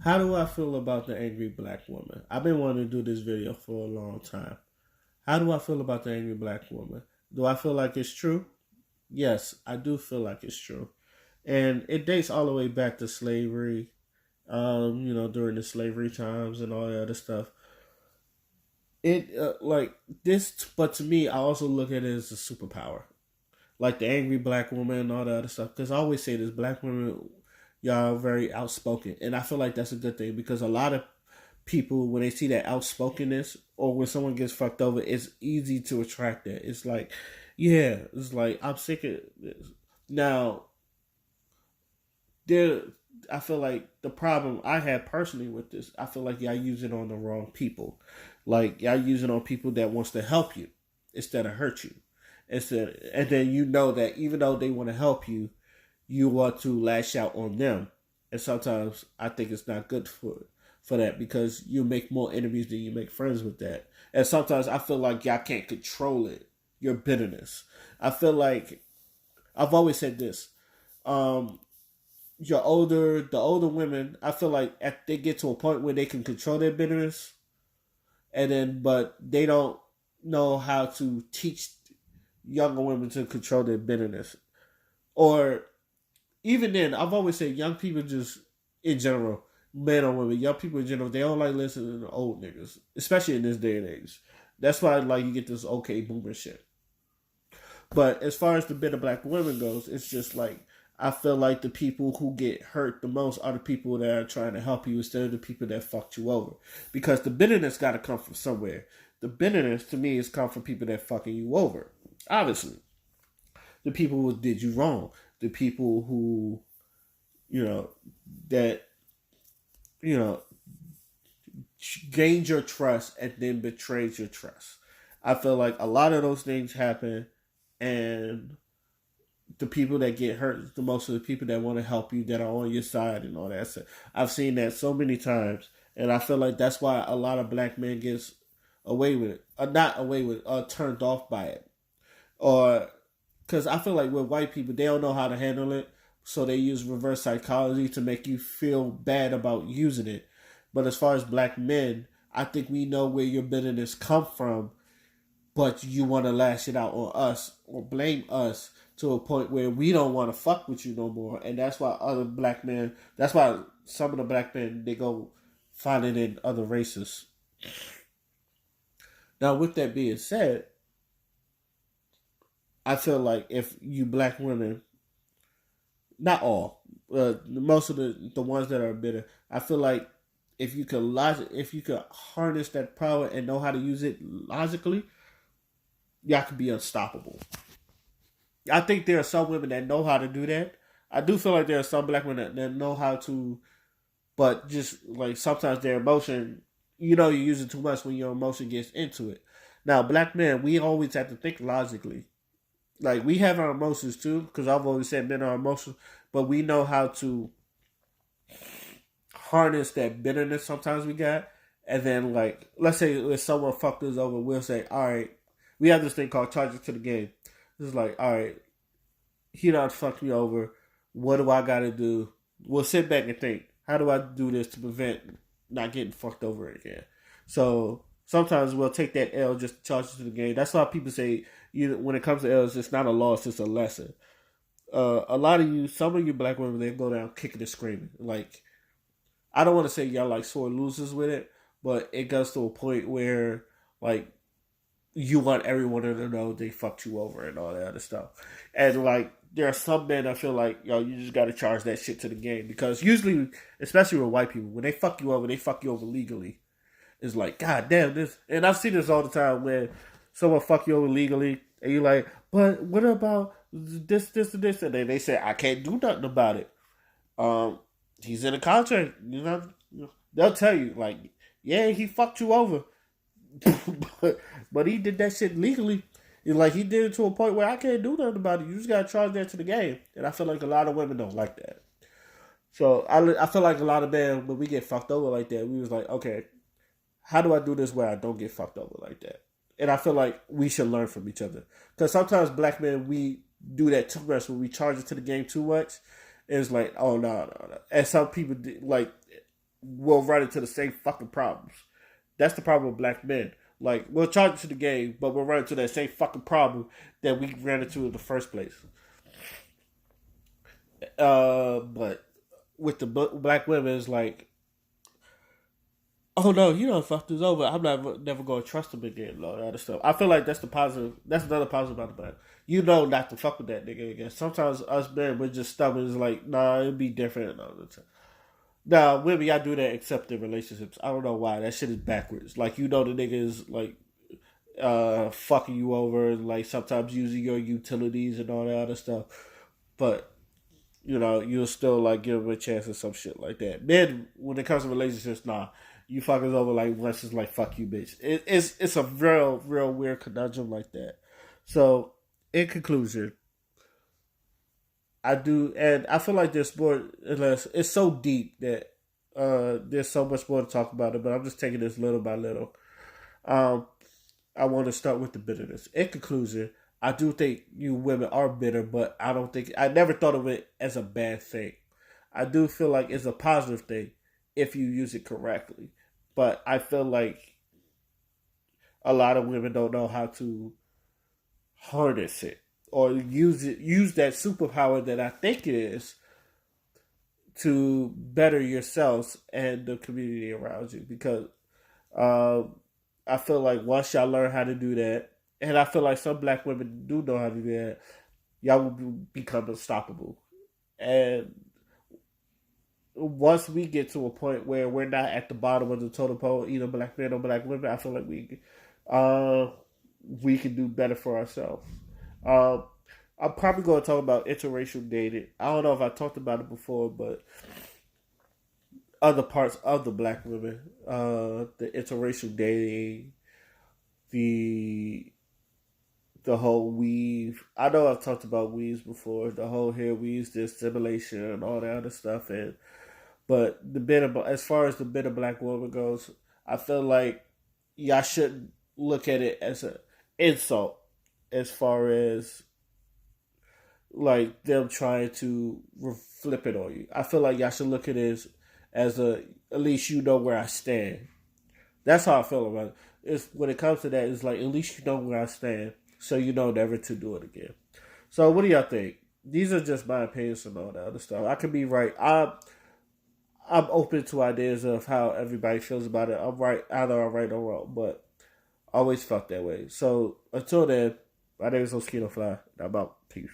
How do I feel about the angry black woman? I've been wanting to do this video for a long time. How do I feel about the angry black woman? Do I feel like it's true? Yes, I do feel like it's true. And it dates all the way back to slavery, during the slavery times and all that other stuff. It, like this, but to me, I also look at it as a superpower. Like the angry black woman and all the other stuff. Because I always say this, black women, y'all are very outspoken. And I feel like that's a good thing because a lot of people, when they see that outspokenness or when someone gets fucked over, it's easy to attract that. It's like, yeah, it's like, I'm sick of this. Now, there, I feel like the problem I had personally with this, I feel like y'all use it on the wrong people. Like, y'all use it on people that wants to help you instead of hurt you. And then you know that even though they want to help you, you want to lash out on them. And sometimes I think it's not good for that because you make more enemies than you make friends with that. And sometimes I feel like y'all can't control it. Your bitterness. I feel like I've always said this. Um, the older women, I feel like they get to a point where they can control their bitterness, and then but they don't know how to teach younger women to control their bitterness. Or even then, I've always said young people just in general, men or women, young people in general, they don't like listening to old niggas, especially in this day and age. That's why like you get this okay boomer shit. But as far as the bitter black women goes, it's just like I feel like the people who get hurt the most are the people that are trying to help you instead of the people that fucked you over. Because the bitterness got to come from somewhere. The bitterness to me is come from people that fucking you over. Obviously, the people who did you wrong, the people who you know that you know gained your trust and then betrayed your trust. I feel like a lot of those things happen, and the people that get hurt the most are the people that want to help you, that are on your side and all that. So I've seen that so many times, and I feel like that's why a lot of black men gets away with it, or not away with, it, or turned off by it, or because I feel like with white people they don't know how to handle it, so they use reverse psychology to make you feel bad about using it. But as far as black men, I think we know where your bitterness come from, but you want to lash it out on us or blame us to a point where we don't want to fuck with you no more. And that's why other black men, that's why some of the black men, they go find it in other races. Now, with that being said, I feel like if you black women, not all, most of the ones that are bitter, I feel like if you could harness that power and know how to use it logically, y'all could be unstoppable. I think there are some women that know how to do that. I do feel like there are some black women that know how to, but just like sometimes their emotion, you use it too much when your emotion gets into it. Now, black men, we always have to think logically. Like we have our emotions too, because I've always said men are emotional, but we know how to harness that bitterness sometimes we got. And then, like, let's say if someone fucked us over, we'll say, all right, we have this thing called charges to the game. It's like, all right, he done fucked me over. What do I got to do? We'll sit back and think, how do I do this to prevent not getting fucked over again? So sometimes we'll take that L just to charge it to the game. That's why people say, when it comes to L's, it's not a loss, it's a lesson. A lot of you, some of you black women, they go down kicking and screaming. Like, I don't want to say y'all like sore losers with it, but it goes to a point where, like, you want everyone to know they fucked you over and all that other stuff. And like there are some men I feel like you just gotta charge that shit to the game because usually, especially with white people, when they fuck you over legally. It's like, God damn this, and I've seen this all the time when someone fuck you over legally and you're like, but what about this and this, and then they say I can't do nothing about it. Um he's in a contract, they'll tell you like, yeah, he fucked you over. but he did that shit legally. Like he did it to a point where I can't do nothing about it. You just gotta charge that to the game, and I feel like a lot of women don't like that. So I feel like a lot of men when we get fucked over like that, we was like, okay, how do I do this where I don't get fucked over like that? And I feel like we should learn from each other because sometimes black men we do that too much when we charge it to the game too much. It's like, oh no, no, no. And some people like we'll run into the same fucking problems. That's the problem with black men. Like, we'll charge into the game, but we'll run into that same fucking problem that we ran into in the first place. But with the black women, it's like, oh no, you know, fuck this over. I'm never going to trust them again. And all that other stuff. I feel like that's the positive. That's another positive about the black. You know, not to fuck with that nigga again. Sometimes us men, we're just stubborn. It's like, nah, it'd be different all the time. Nah, women, y'all do that except in relationships. I don't know why. That shit is backwards. Like, you know, the nigga is like fucking you over and like sometimes using your utilities and all that other stuff. But you know, you'll still like give them a chance or some shit like that. Men, when it comes to relationships, nah, you fuckers over like once it's like fuck you, bitch. It's a real weird conundrum like that. So, in conclusion, I do, and I feel like there's more. Unless it's so deep that there's so much more to talk about it. But I'm just taking this little by little. Um, I want to start with the bitterness. In conclusion, I do think you women are bitter, but I don't think I never thought of it as a bad thing. I do feel like it's a positive thing if you use it correctly. But I feel like a lot of women don't know how to harness it or use that superpower that I think it is to better yourselves and the community around you because um, I feel like once y'all learn how to do that, and I feel like some black women do know how to do that, y'all will become unstoppable. And once we get to a point where we're not at the bottom of the totem pole, either black men or black women, I feel like uh, we can do better for ourselves. Um, I'm probably going to talk about interracial dating. I don't know if I talked about it before, but other parts of the black women, the interracial dating, the the whole weave. I know I've talked about weaves before, the whole hair weaves, the assimilation, and all that other stuff. And but the bit of as far as the bit of black woman goes, I feel like y'all shouldn't look at it as an insult, as far as like them trying to flip it on you. I feel like y'all should look at it as a at least you know where I stand. That's how I feel about it. It's when it comes to that, it's like at least you know where I stand, so you know never to do it again. So what do y'all think? These are just my opinions and all that other stuff. I could be right. I'm open to ideas of how everybody feels about it. I'm right, either I'm right or wrong, but I always felt that way. So until then, my name is Mosquito Fly. I'm out. Peace.